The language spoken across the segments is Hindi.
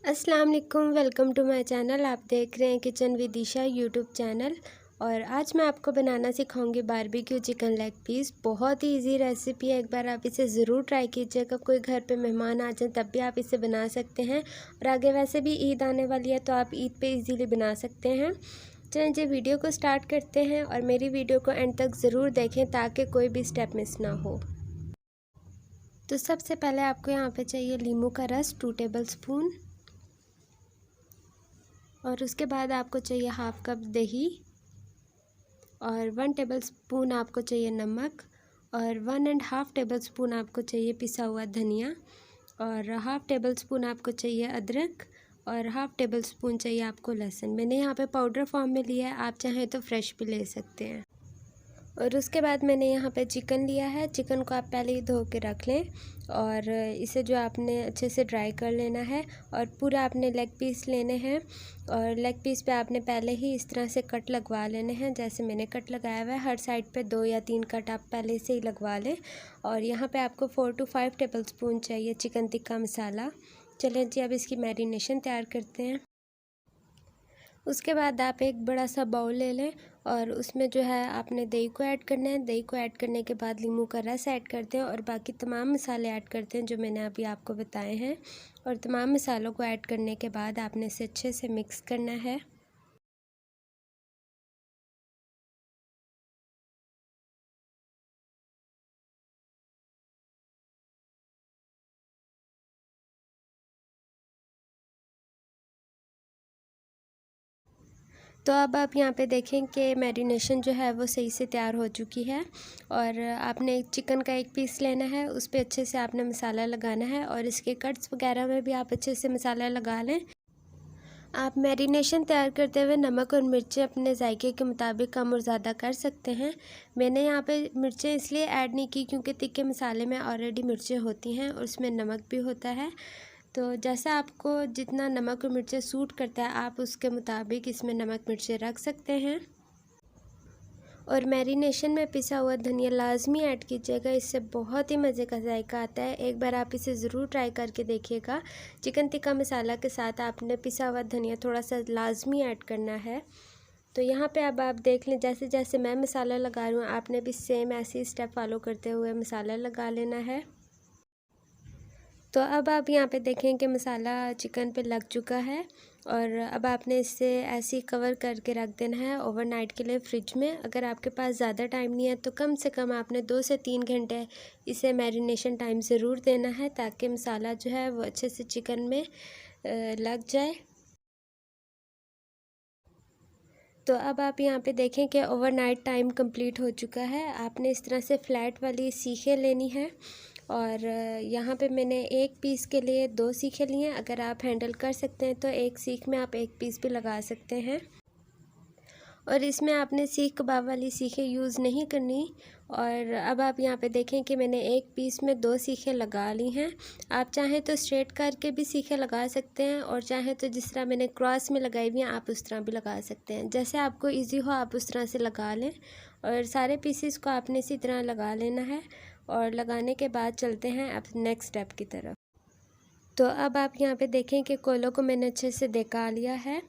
अस्सलाम वालेकुम, वेलकम टू माय चैनल। आप देख रहे हैं kitchen with Isha YouTube channel. और आज मैं आपको बनाना सिखाऊंगी बारबेक्यू चिकन लेग पीस। बहुत ही इजी रेसिपी है, एक बार आप इसे ज़रूर ट्राई कीजिएगा। कोई घर पे मेहमान आ जाए तब भी आप इसे बना सकते हैं। और आगे वैसे भी ईद आने वाली है तो आप ईद पे इजीली बना सकते हैं। चलिए जी वीडियो को स्टार्ट करते हैं और मेरी वीडियो को एंड तक ज़रूर देखें ताकि कोई भी स्टेप मिस ना हो। तो सबसे पहले आपको यहाँ पे चाहिए नींबू का रस 2 टेबल स्पून। और उसके बाद आपको चाहिए हाफ़ कप दही और 1 टेबल स्पून आपको चाहिए नमक और 1.5 टेबल स्पून आपको चाहिए पिसा हुआ धनिया और हाफ़ टेबल स्पून आपको चाहिए अदरक और हाफ़ टेबल स्पून चाहिए आपको लहसुन। मैंने यहाँ पे पाउडर फॉर्म में लिया है, आप चाहें तो फ्रेश भी ले सकते हैं। और उसके बाद मैंने यहाँ पे चिकन लिया है। चिकन को आप पहले ही धो के रख लें और इसे जो आपने अच्छे से ड्राई कर लेना है। और पूरा आपने लेग पीस लेने हैं और लेग पीस पे आपने पहले ही इस तरह से कट लगवा लेने हैं जैसे मैंने कट लगाया हुआ है। हर साइड पे 2 या 3 कट आप पहले से ही लगवा लें। और यहाँ पे आपको 4 to 5 टेबल स्पून चाहिए चिकन टिक्का मसाला। चलिए जी अब इसकी मैरिनेशन तैयार करते हैं। उसके बाद आप एक बड़ा सा बाउल ले लें और उसमें जो है आपने दही को ऐड करना है। दही को ऐड करने के बाद नींबू का रस ऐड करते हैं और बाकी तमाम मसाले ऐड करते हैं जो मैंने अभी आपको बताए हैं। और तमाम मसालों को ऐड करने के बाद आपने इसे अच्छे से मिक्स करना है। तो अब आप यहाँ पे देखें कि मैरिनेशन जो है वो सही से तैयार हो चुकी है। और आपने चिकन का एक पीस लेना है, उस पर अच्छे से आपने मसाला लगाना है और इसके कट्स वगैरह में भी आप अच्छे से मसाला लगा लें। आप मैरिनेशन तैयार करते हुए नमक और मिर्चें अपने जायके के मुताबिक कम और ज़्यादा कर सकते हैं। मैंने यहाँ पे मिर्चें इसलिए ऐड नहीं की क्योंकि तिक्के मसाले में ऑलरेडी मिर्चें होती हैं और उसमें नमक भी होता है। तो जैसा आपको जितना नमक और मिर्चें सूट करता है आप उसके मुताबिक इसमें नमक मिर्चें रख सकते हैं। और मैरिनेशन में पिसा हुआ धनिया लाजमी ऐड कीजिएगा, इससे बहुत ही मज़े का जायका आता है। एक बार आप इसे ज़रूर ट्राई करके देखिएगा। चिकन टिक्का मसाला के साथ आपने पिसा हुआ धनिया थोड़ा सा लाजमी ऐड करना है। तो यहाँ पे अब आप देख लें जैसे जैसे मैं मसाला लगा रही हूँ आपने भी सेम ऐसे ही स्टेप फॉलो करते हुए मसाला लगा लेना है। तो अब आप यहाँ पे देखें कि मसाला चिकन पे लग चुका है और अब आपने इसे ऐसे ही कवर करके रख देना है ओवरनाइट के लिए फ्रिज में। अगर आपके पास ज़्यादा टाइम नहीं है तो कम से कम आपने 2 से 3 घंटे इसे मैरिनेशन टाइम ज़रूर देना है ताकि मसाला जो है वो अच्छे से चिकन में लग जाए। तो अब आप यहाँ पे देखें कि ओवरनाइट टाइम कंप्लीट हो चुका है। आपने इस तरह से फ्लैट वाली सीखें लेनी है और यहाँ पे मैंने एक पीस के लिए 2 सीखें लिए हैं। अगर आप हैंडल कर सकते हैं तो एक सीख में आप एक पीस भी लगा सकते हैं। और इसमें आपने सीख कबाब वाली सीखें यूज़ नहीं करनी। और अब आप यहाँ पे देखें कि मैंने एक पीस में 2 सीखें लगा ली हैं। आप चाहें तो स्ट्रेट करके भी सीखें लगा सकते हैं और चाहें तो जिस तरह मैंने क्रॉस में लगाई हुई हैं आप उस तरह भी लगा सकते हैं। जैसे आपको इजी हो आप उस तरह से लगा लें। और सारे पीसेस को आपने इसी तरह लगा लेना है और लगाने के बाद चलते हैं अब नेक्स्ट स्टेप की तरफ। तो अब आप यहाँ पे देखें कि कोयलों को मैंने अच्छे से देका लिया है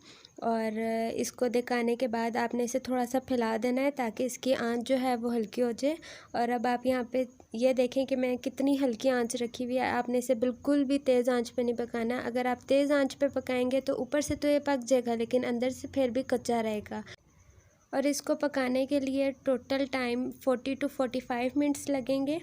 और इसको देकाने के बाद आपने इसे थोड़ा सा फैला देना है ताकि इसकी आंच जो है वो हल्की हो जाए। और अब आप यहाँ पे ये देखें कि मैं कितनी हल्की आंच रखी हुई है। आपने इसे बिल्कुल भी तेज़ आंच पे नहीं पकाना। अगर आप तेज़ आंच पे पकाएंगे तो ऊपर से तो ये पक जाएगा लेकिन अंदर से फिर भी कच्चा रहेगा। और इसको पकाने के लिए टोटल टाइम 40 to 45 मिनट्स लगेंगे।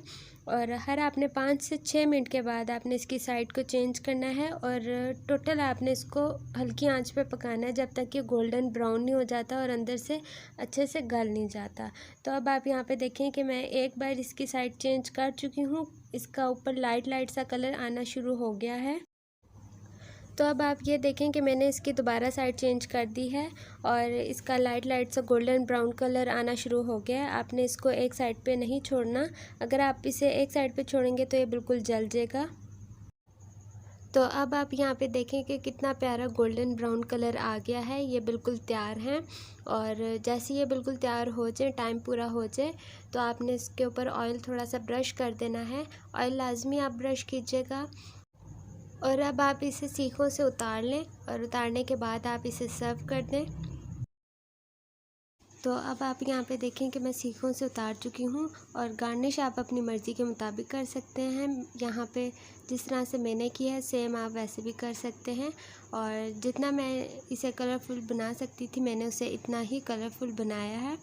और हर आपने 5 से 6 मिनट के बाद आपने इसकी साइड को चेंज करना है और टोटल आपने इसको हल्की आंच पे पकाना है जब तक कि गोल्डन ब्राउन नहीं हो जाता और अंदर से अच्छे से गल नहीं जाता। तो अब आप यहाँ पे देखें कि मैं एक बार इसकी साइड चेंज कर चुकी हूँ। इसका ऊपर लाइट लाइट सा कलर आना शुरू हो गया है। तो अब आप ये देखें कि मैंने इसकी दोबारा साइड चेंज कर दी है और इसका लाइट लाइट सा गोल्डन ब्राउन कलर आना शुरू हो गया है। आपने इसको एक साइड पे नहीं छोड़ना। अगर आप इसे एक साइड पे छोड़ेंगे तो ये बिल्कुल जल जाएगा। तो अब आप यहाँ पे देखें कि कितना प्यारा गोल्डन ब्राउन कलर आ गया है। ये बिल्कुल तैयार हैं और जैसे ये बिल्कुल तैयार हो जाए टाइम पूरा हो जाए तो आपने इसके ऊपर ऑयल थोड़ा सा ब्रश कर देना है। ऑयल लाजमी आप ब्रश कीजिएगा। और अब आप इसे सीखों से उतार लें और उतारने के बाद आप इसे सर्व कर दें। तो अब आप यहाँ पे देखें कि मैं सीखों से उतार चुकी हूँ और गार्निश आप अपनी मर्ज़ी के मुताबिक कर सकते हैं। यहाँ पे जिस तरह से मैंने किया है सेम आप वैसे भी कर सकते हैं। और जितना मैं इसे कलरफुल बना सकती थी मैंने उसे इतना ही कलरफुल बनाया है।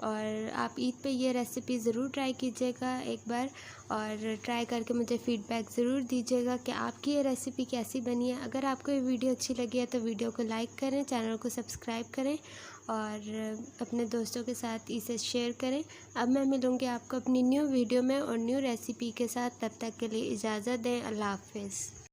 और आप ईद पे ये रेसिपी ज़रूर ट्राई कीजिएगा एक बार, और ट्राई करके मुझे फ़ीडबैक ज़रूर दीजिएगा कि आपकी ये रेसिपी कैसी बनी है। अगर आपको ये वीडियो अच्छी लगी है तो वीडियो को लाइक करें, चैनल को सब्सक्राइब करें और अपने दोस्तों के साथ इसे शेयर करें। अब मैं मिलूँगी आपको अपनी न्यू वीडियो में और न्यू रेसिपी के साथ। तब तक के लिए इजाज़त दें। अल्लाह हाफ़िज़।